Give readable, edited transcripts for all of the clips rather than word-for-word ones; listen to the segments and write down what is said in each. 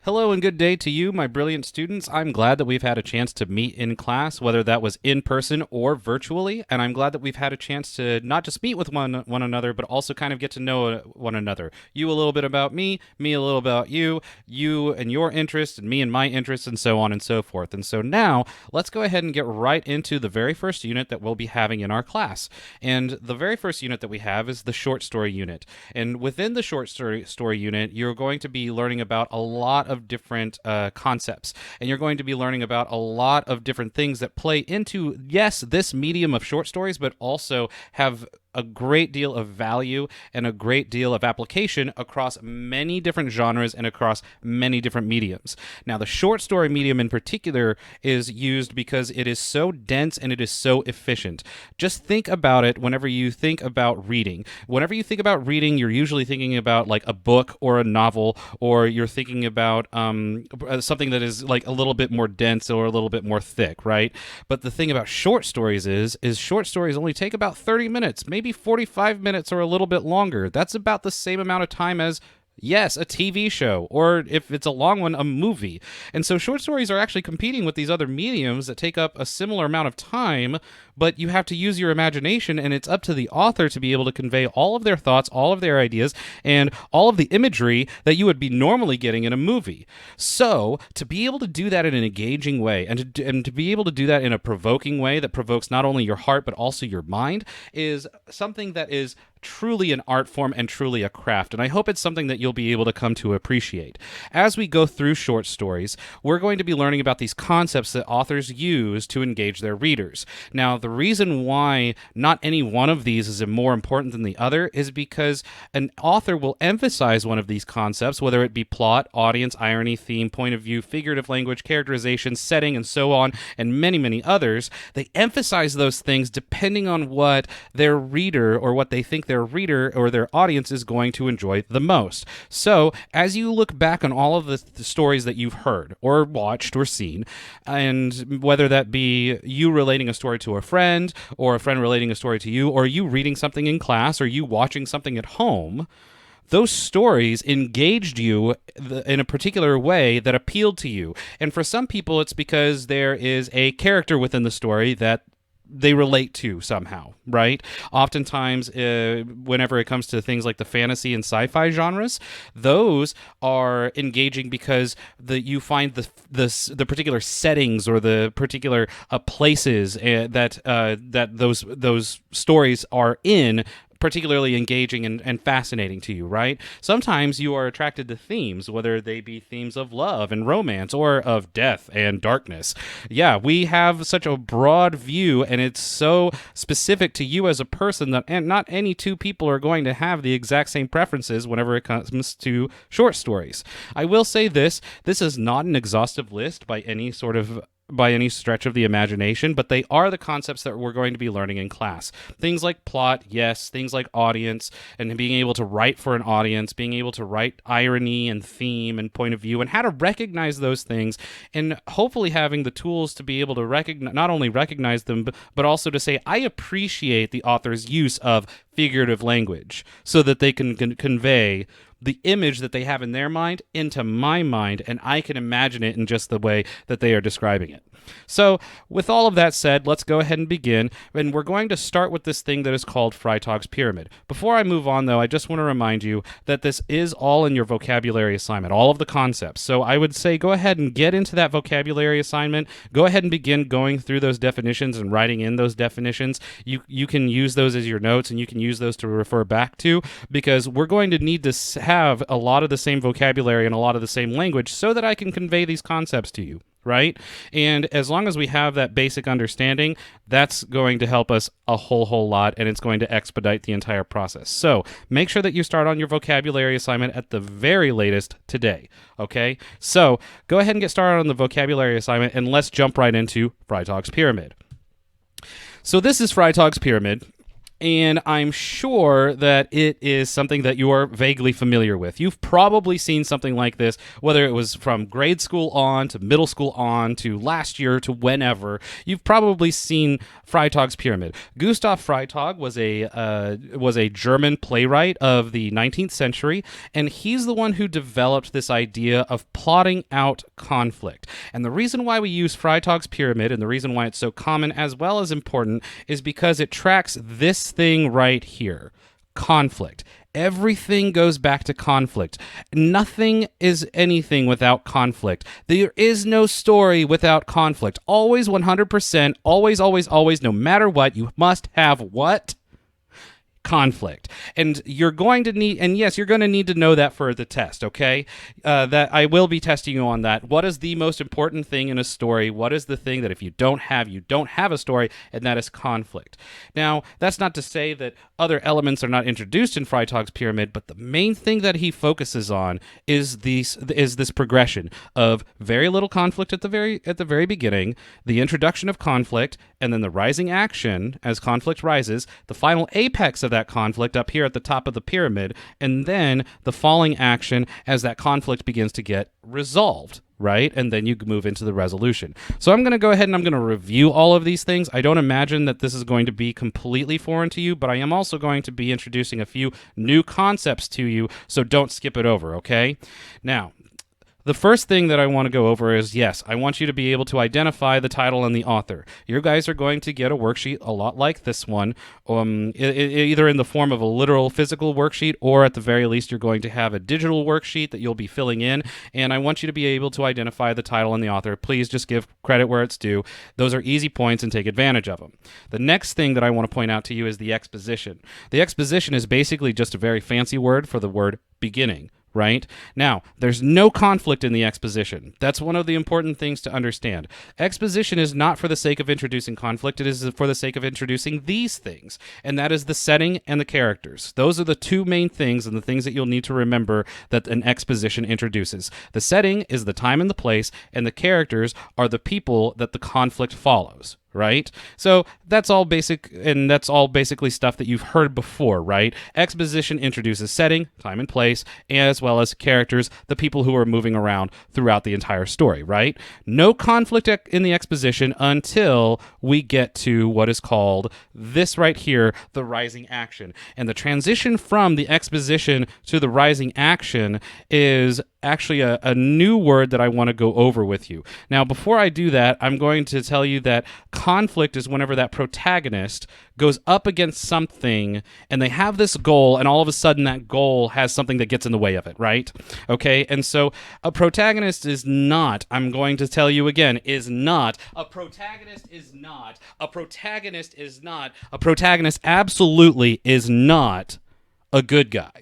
Hello and good day to you, my brilliant students. I'm glad that we've had a chance to meet in class, whether that was in person or virtually, and I'm glad that we've had a chance to not just meet with one another, but also kind of get to know one another. You a little bit about me a little about you and your interests, and me and my interests, and so on and so forth. And so now, let's go ahead and get right into the very first unit that we'll be having in our class. And the very first unit that we have is the short story unit. And within the short story unit, you're going to be learning about a lot of different concepts, and you're going to be learning about a lot of different things that play into, yes, this medium of short stories, but also have a great deal of value and a great deal of application across many different genres and across many different mediums. Now, the short story medium in particular is used because it is so dense and it is so efficient. Just think about it whenever you think about reading. Whenever you think about reading, you're usually thinking about like a book or a novel, or you're thinking about something that is like a little bit more dense or a little bit more thick, right? But the thing about short stories is short stories only take about 30 minutes, maybe 45 minutes or a little bit longer. That's about the same amount of time as, yes, a TV show, or if it's a long one, a movie. And so short stories are actually competing with these other mediums that take up a similar amount of time, but you have to use your imagination, and it's up to the author to be able to convey all of their thoughts, all of their ideas, and all of the imagery that you would be normally getting in a movie. So to be able to do that in an engaging way, and to be able to do that in a provoking way that provokes not only your heart but also your mind, is something that is truly an art form and truly a craft, and I hope it's something that you'll be able to come to appreciate. As we go through short stories, we're going to be learning about these concepts that authors use to engage their readers. Now, the reason why not any one of these is more important than the other is because an author will emphasize one of these concepts, whether it be plot, audience, irony, theme, point of view, figurative language, characterization, setting, and so on, and many, many others. They emphasize those things depending on what their reader, or what they think their reader or their audience is going to enjoy the most. So, as you look back on all of the stories that you've heard or watched or seen, and whether that be you relating a story to a friend, or a friend relating a story to you, or you reading something in class, or you watching something at home, those stories engaged you in a particular way that appealed to you. And for some people, it's because there is a character within the story that they relate to somehow, right? Oftentimes, whenever it comes to things like the fantasy and sci-fi genres, those are engaging because you find the particular settings or the particular places that those stories are in particularly engaging and fascinating to you, right? Sometimes you are attracted to themes, whether they be themes of love and romance or of death and darkness. Yeah, we have such a broad view, and it's so specific to you as a person that not any two people are going to have the exact same preferences whenever it comes to short stories. I will say this is not an exhaustive list by any stretch of the imagination, but they are the concepts that we're going to be learning in class. Things like plot, yes, things like audience, and being able to write for an audience, being able to write irony and theme and point of view, and how to recognize those things, and hopefully having the tools to be able to not only recognize them, but also to say, I appreciate the author's use of figurative language so that they can convey the image that they have in their mind into my mind, and I can imagine it in just the way that they are describing it. So, with all of that said, let's go ahead and begin, and we're going to start with this thing that is called Freytag's pyramid. Before I move on, though, I just want to remind you that this is all in your vocabulary assignment, all of the concepts. So I would say go ahead and get into that vocabulary assignment. Go ahead and begin going through those definitions and writing in those definitions. You can use those as your notes, and you can use those to refer back to, because we're going to need to have a lot of the same vocabulary and a lot of the same language so that I can convey these concepts to you, right? And as long as we have that basic understanding, that's going to help us a whole lot, and it's going to expedite the entire process. So make sure that you start on your vocabulary assignment at the very latest today, okay? So go ahead and get started on the vocabulary assignment, and let's jump right into Freytag's pyramid. So this is Freytag's pyramid. And I'm sure that it is something that you are vaguely familiar with. You've probably seen something like this, whether it was from grade school on to middle school on to last year to whenever. You've probably seen Freytag's Pyramid. Gustav Freytag was a German playwright of the 19th century, and he's the one who developed this idea of plotting out conflict. And the reason why we use Freytag's Pyramid, and the reason why it's so common as well as important, is because it tracks this thing right here: conflict. Everything goes back to conflict. Nothing is anything without conflict. There is no story without conflict. Always 100%, always, always, always, no matter what, you must have what? Conflict. And you're going to need, and yes, you're going to need to know that for the test, okay? That I will be testing you on that. What is the most important thing in a story? What is the thing that if you don't have a story, and that is conflict. Now, that's not to say that other elements are not introduced in Freytag's Pyramid, but the main thing that he focuses on is this progression of very little conflict at the very beginning, the introduction of conflict, and then the rising action as conflict rises, the final apex of that conflict up here at the top of the pyramid, and then the falling action as that conflict begins to get resolved, right? And then you move into the resolution. So I'm going to go ahead and I'm going to review all of these things. I don't imagine that this is going to be completely foreign to you, but I am also going to be introducing a few new concepts to you, so don't skip it over, okay? Now, the first thing that I want to go over is, yes, I want you to be able to identify the title and the author. You guys are going to get a worksheet a lot like this one, either in the form of a literal physical worksheet, or at the very least you're going to have a digital worksheet that you'll be filling in, and I want you to be able to identify the title and the author. Please just give credit where it's due. Those are easy points and take advantage of them. The next thing that I want to point out to you is the exposition. The exposition is basically just a very fancy word for the word beginning. Right? Now, there's no conflict in the exposition. That's one of the important things to understand. Exposition is not for the sake of introducing conflict. It is for the sake of introducing these things, and that is the setting and the characters. Those are the two main things and the things that you'll need to remember that an exposition introduces. The setting is the time and the place, and the characters are the people that the conflict follows. Right? So that's all basic, and that's all basically stuff that you've heard before, right? Exposition introduces setting, time and place, as well as characters, the people who are moving around throughout the entire story, right? No conflict in the exposition until we get to what is called this right here, the rising action. And the transition from the exposition to the rising action is actually a new word that I want to go over with you. Now, before I do that, I'm going to tell you that conflict is whenever that protagonist goes up against something and they have this goal, and all of a sudden that goal has something that gets in the way of it, right? Okay, and so a protagonist is not, I'm going to tell you again, is not, a protagonist is not, a protagonist is not, a protagonist absolutely is not a good guy.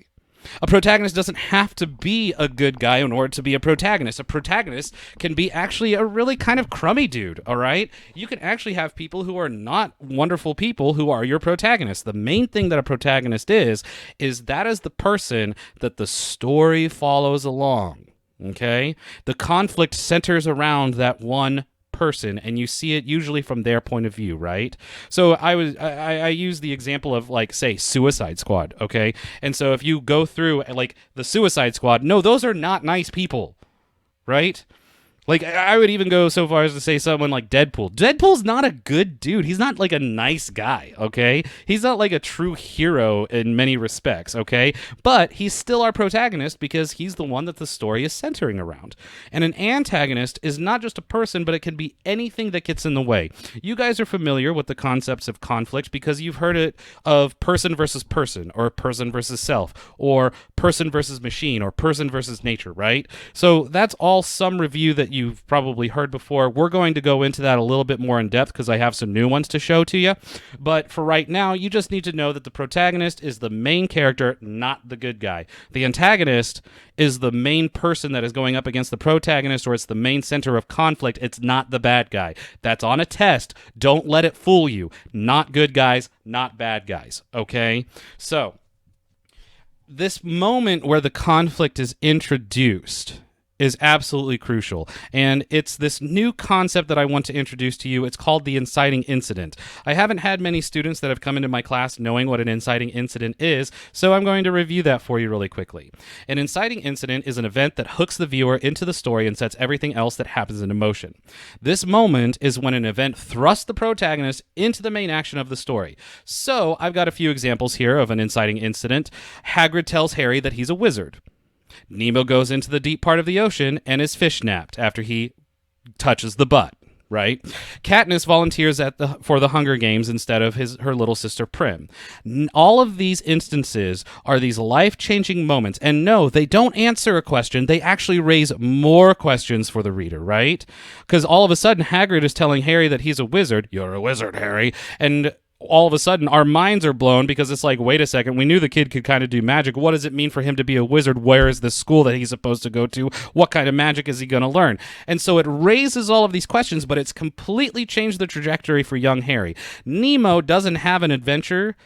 A protagonist doesn't have to be a good guy in order to be a protagonist. A protagonist can be actually a really kind of crummy dude, all right? You can actually have people who are not wonderful people who are your protagonists. The main thing that a protagonist is that is the person that the story follows along, okay? The conflict centers around that one person, and you see it usually from their point of view, right? So I use the example of, like, say, Suicide Squad, okay? And so if you go through, like, the Suicide Squad, no, those are not nice people, right? Like, I would even go so far as to say someone like Deadpool. Deadpool's not a good dude. He's not like a nice guy, okay? He's not like a true hero in many respects, okay? But he's still our protagonist because he's the one that the story is centering around. And an antagonist is not just a person, but it can be anything that gets in the way. You guys are familiar with the concepts of conflict because you've heard it of person versus person, or person versus self, or person versus machine, or person versus nature, right? So that's all some review that you've probably heard before. We're going to go into that a little bit more in depth because I have some new ones to show to you. But for right now, you just need to know that the protagonist is the main character, not the good guy. The antagonist is the main person that is going up against the protagonist, or it's the main center of conflict. It's not the bad guy. That's on a test. Don't let it fool you. Not good guys, not bad guys. Okay? So, this moment where the conflict is introduced is absolutely crucial. And it's this new concept that I want to introduce to you. It's called the inciting incident. I haven't had many students that have come into my class knowing what an inciting incident is, so I'm going to review that for you really quickly. An inciting incident is an event that hooks the viewer into the story and sets everything else that happens into motion. This moment is when an event thrusts the protagonist into the main action of the story. So I've got a few examples here of an inciting incident. Hagrid tells Harry that he's a wizard. Nemo goes into the deep part of the ocean and is fish napped after he touches the butt, right? Katniss volunteers for the Hunger Games instead of her little sister Prim. All of these instances are these life-changing moments. And no, they don't answer a question. They actually raise more questions for the reader, right? Because all of a sudden, Hagrid is telling Harry that he's a wizard. You're a wizard, Harry. And all of a sudden our minds are blown because it's like, wait a second, we knew the kid could kind of do magic. What does it mean for him to be a wizard? Where is the school that he's supposed to go to? What kind of magic is he going to learn? And so it raises all of these questions, but it's completely changed the trajectory for young Harry. Nemo doesn't have an adventure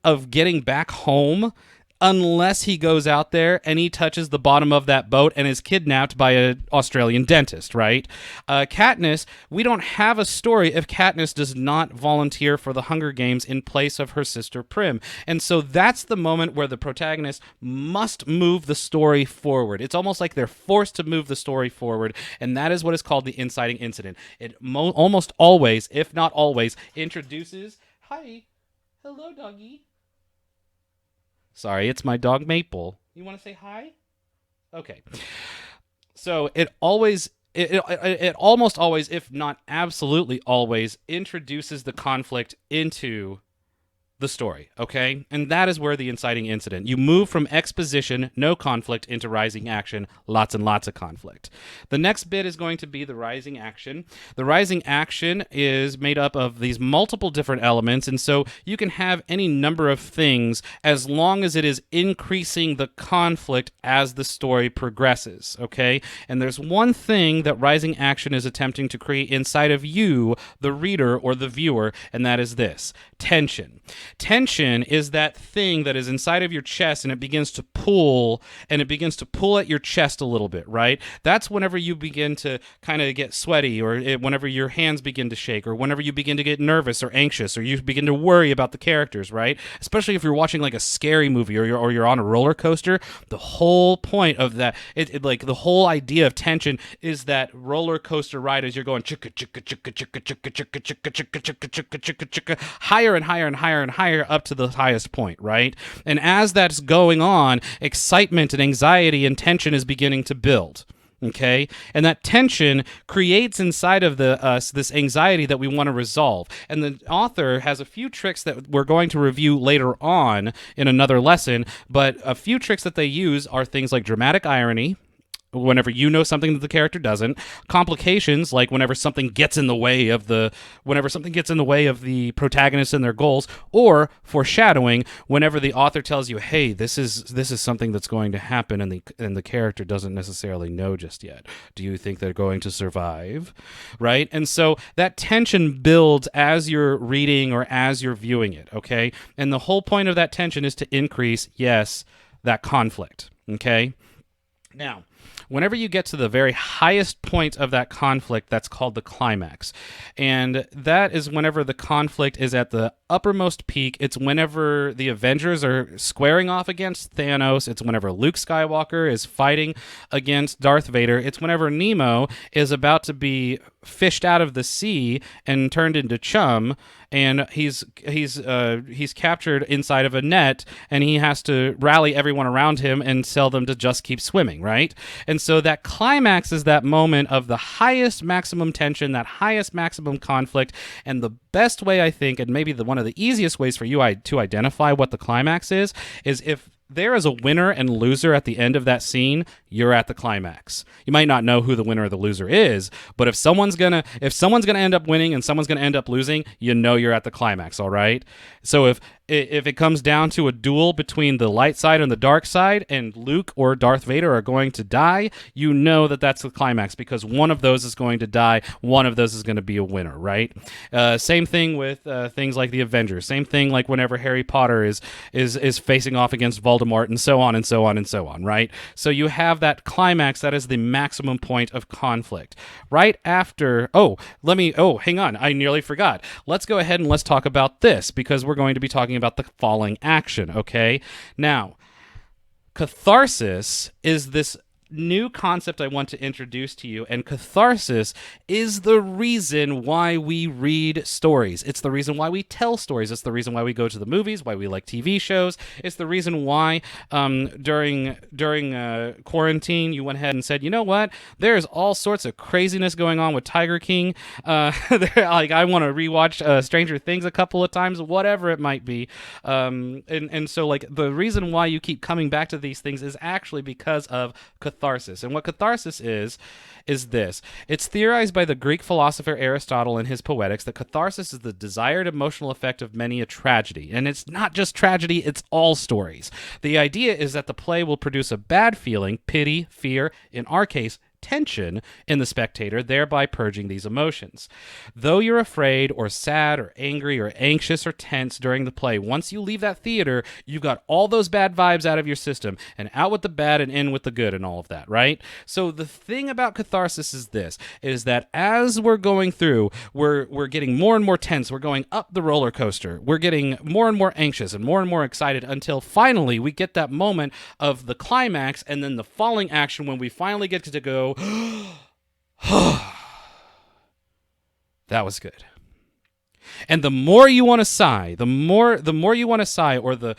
of getting back home unless he goes out there and he touches the bottom of that boat and is kidnapped by an Australian dentist, right? Katniss, we don't have a story if Katniss does not volunteer for the Hunger Games in place of her sister Prim. And so that's the moment where the protagonist must move the story forward. It's almost like they're forced to move the story forward, and that is what is called the inciting incident. It almost always, if not always, introduces... Hi. Hello, doggy. Sorry, it's my dog Maple. You want to say hi? Okay. So it almost always, if not absolutely always, introduces the conflict into the story, okay? And that is where the inciting incident. You move from exposition, no conflict, into rising action, lots and lots of conflict. The next bit is going to be the rising action. The rising action is made up of these multiple different elements, and so you can have any number of things as long as it is increasing the conflict as the story progresses, okay? And there's one thing that rising action is attempting to create inside of you, the reader or the viewer, and that is this: tension. Tension is that thing that is inside of your chest and it begins to pull at your chest a little bit, right? That's whenever you begin to kind of get sweaty, or whenever your hands begin to shake, or whenever you begin to get nervous or anxious, or you begin to worry about the characters, right? Especially if you're watching like a scary movie or you're on a roller coaster. The whole point of that, like the whole idea of tension is that roller coaster ride as you're going chicka chicka chicka chicka chicka chicka chicka chicka chicka chicka chicka chicka higher and higher and higher and higher up to the highest point, right? And as that's going on, excitement and anxiety and tension is beginning to build. Okay, and that tension creates inside of us this anxiety that we want to resolve. And the author has a few tricks that we're going to review later on in another lesson, but a few tricks that they use are things like dramatic irony, whenever you know something that the character doesn't, complications, like whenever something gets in the way of the protagonist and their goals, or foreshadowing, whenever the author tells you, hey, this is something that's going to happen and the character doesn't necessarily know just yet. Do you think they're going to survive? Right? And so that tension builds as you're reading or as you're viewing it, okay? And the whole point of that tension is to increase, yes, that conflict, okay? Now, whenever you get to the very highest point of that conflict, that's called the climax. And that is whenever the conflict is at the uppermost peak. It's whenever the Avengers are squaring off against Thanos. It's whenever Luke Skywalker is fighting against Darth Vader. It's whenever Nemo is about to be fished out of the sea and turned into chum, and he's captured inside of a net, and he has to rally everyone around him and tell them to just keep swimming, right? And so that climax is that moment of the highest maximum tension, that highest maximum conflict, and the best way, I think, and maybe one of the easiest ways for you to identify what the climax is if there is a winner and loser at the end of that scene, you're at the climax. You might not know who the winner or the loser is, but if someone's gonna end up winning and someone's gonna end up losing, you know you're at the climax, all right? So if if it comes down to a duel between the light side and the dark side, and Luke or Darth Vader are going to die, you know that that's the climax, because one of those is going to die, one of those is going to be a winner, right? Same thing with things like the Avengers. Same thing like whenever Harry Potter is facing off against Voldemort, and so on and so on and so on, right? So you have that climax that is the maximum point of conflict. Right after, hang on, I nearly forgot. Let's go ahead and let's talk about this, because we're going to be talking about the falling action, okay? Now, catharsis is this new concept I want to introduce to you, and catharsis is the reason why we read stories. It's the reason why we tell stories. It's the reason why we go to the movies, why we like TV shows. It's the reason why during quarantine you went ahead and said, you know what, there's all sorts of craziness going on with Tiger King. Like, I want to rewatch Stranger Things a couple of times, whatever it might be. And so like the reason why you keep coming back to these things is actually because of catharsis. And what catharsis is this. It's theorized by the Greek philosopher Aristotle in his Poetics that catharsis is the desired emotional effect of many a tragedy. And it's not just tragedy, it's all stories. The idea is that the play will produce a bad feeling, pity, fear, in our case, tension in the spectator, thereby purging these emotions. Though you're afraid or sad or angry or anxious or tense during the play, once you leave that theater, you've got all those bad vibes out of your system, and out with the bad and in with the good and all of that, right? So the thing about catharsis is this, is that as we're going through, we're getting more and more tense, we're going up the roller coaster, we're getting more and more anxious and more excited, until finally we get that moment of the climax and then the falling action, when we finally get to go, that was good. And the more you want to sigh, the more you want to sigh, or the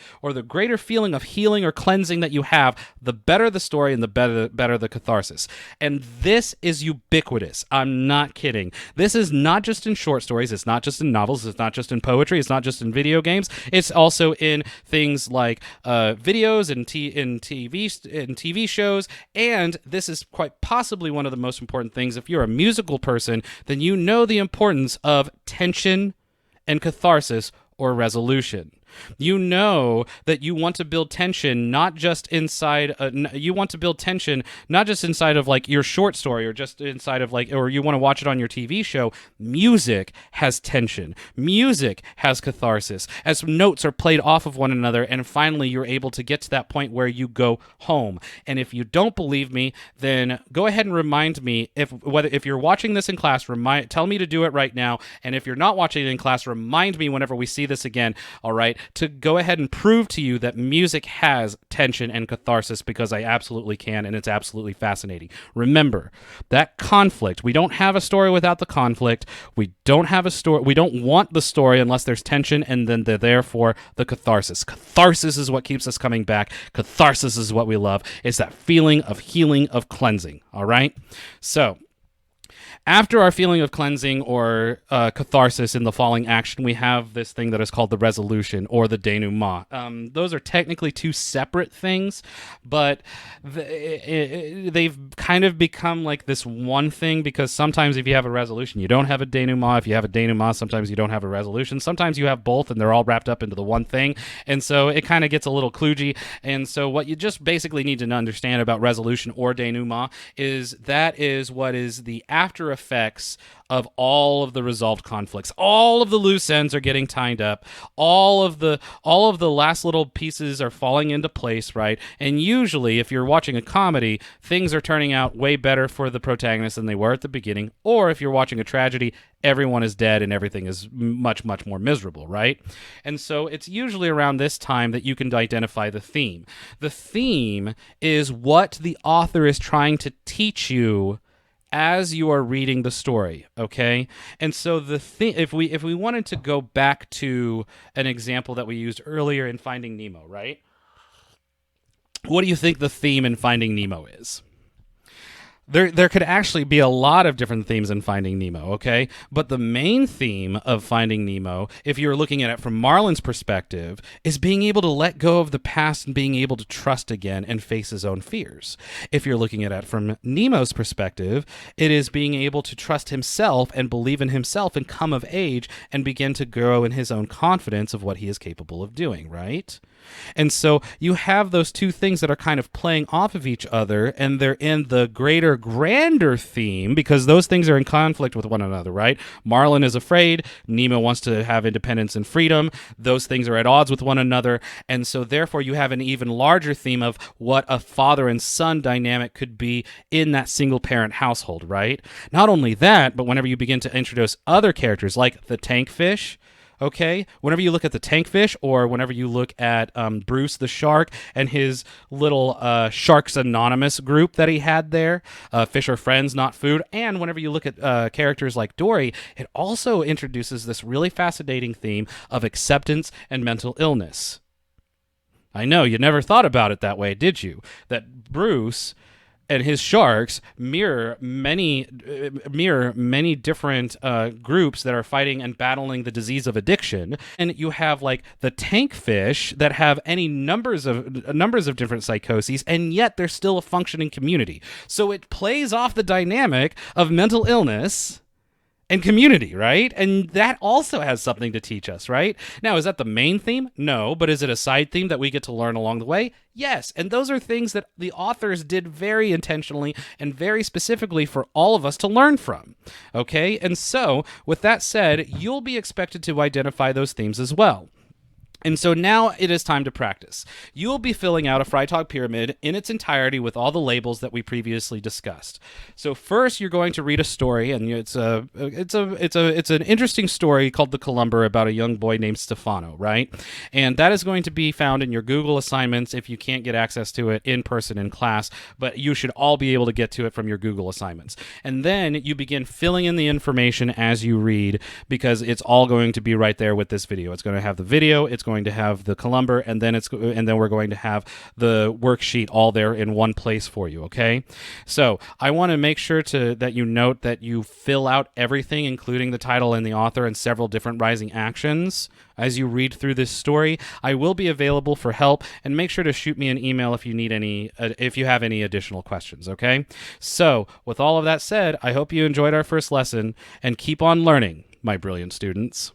greater feeling of healing or cleansing that you have, the better the story and the better the catharsis. And this is ubiquitous. I'm not kidding. This is not just in short stories. It's not just in novels. It's not just in poetry. It's not just in video games. It's also in things like videos and TV shows. And this is quite possibly one of the most important things. If you're a musical person, then you know the importance of tension and catharsis or resolution. You know that you want to build tension not just inside you want to build tension not just inside of like your short story, or just inside of like, or you want to watch it on your TV show. Music has tension. Music has catharsis, as notes are played off of one another, and finally you're able to get to that point where you go home. And if you don't believe me, then go ahead and remind me, if you're watching this in class, tell me to do it right now. And if you're not watching it in class, remind me whenever we see this again, all right, to go ahead and prove to you that music has tension and catharsis, because I absolutely can, and it's absolutely fascinating. Remember, that conflict, we don't have a story without the conflict. We don't have a story. We don't want the story unless there's tension, and then therefore the catharsis. Catharsis is what keeps us coming back. Catharsis is what we love. It's that feeling of healing, of cleansing, all right? So, after our feeling of cleansing or catharsis in the falling action, we have this thing that is called the resolution or the denouement. Those are technically two separate things, but they've kind of become like this one thing, because sometimes if you have a resolution, you don't have a denouement. If you have a denouement, sometimes you don't have a resolution. Sometimes you have both, and they're all wrapped up into the one thing, and so it kind of gets a little kludgy. And so what you just basically need to understand about resolution or denouement is that is what is the after effects of all of the resolved conflicts. All of the loose ends are getting tied up. All of the last little pieces are falling into place, right? And usually, if you're watching a comedy, things are turning out way better for the protagonist than they were at the beginning. Or if you're watching a tragedy, everyone is dead and everything is much, much more miserable, right? And so it's usually around this time that you can identify the theme. The theme is what the author is trying to teach you as you are reading the story, okay? And so if we wanted to go back to an example that we used earlier in Finding Nemo, right? What do you think the theme in Finding Nemo is? There could actually be a lot of different themes in Finding Nemo, okay? But the main theme of Finding Nemo, if you're looking at it from Marlin's perspective, is being able to let go of the past and being able to trust again and face his own fears. If you're looking at it from Nemo's perspective, it is being able to trust himself and believe in himself and come of age and begin to grow in his own confidence of what he is capable of doing, right? And so you have those two things that are kind of playing off of each other, and they're in the greater, grander theme because those things are in conflict with one another, right? Marlin is afraid. Nemo wants to have independence and freedom. Those things are at odds with one another. And so therefore you have an even larger theme of what a father and son dynamic could be in that single parent household, right? Not only that, but whenever you begin to introduce other characters like the tank fish, okay, whenever you look at the tankfish or whenever you look at Bruce the shark and his little Sharks Anonymous group that he had there, fish are friends, not food, and whenever you look at characters like Dory, it also introduces this really fascinating theme of acceptance and mental illness. I know, you never thought about it that way, did you? That Bruce and his sharks mirror many different groups that are fighting and battling the disease of addiction. And you have like the tank fish that have any numbers of different psychoses, and yet they're still a functioning community. So it plays off the dynamic of mental illness and community, right? And that also has something to teach us, right? Now, is that the main theme? No, but is it a side theme that we get to learn along the way? Yes, and those are things that the authors did very intentionally and very specifically for all of us to learn from, okay? And so, with that said, you'll be expected to identify those themes as well. And so now it is time to practice. You will be filling out a Freytag pyramid in its entirety with all the labels that we previously discussed. So first, you're going to read a story, and it's an interesting story called The Columber about a young boy named Stefano, right? And that is going to be found in your Google assignments if you can't get access to it in person in class, but you should all be able to get to it from your Google assignments. And then you begin filling in the information as you read because it's all going to be right there with this video. It's going to have the video, it's going to have the Columber, and then we're going to have the worksheet all there in one place for you, okay? So I want to make sure that you note that you fill out everything, including the title and the author and several different rising actions as you read through this story. I will be available for help, and make sure to shoot me an email if you have any additional questions, okay? So with all of that said, I hope you enjoyed our first lesson, and keep on learning, my brilliant students.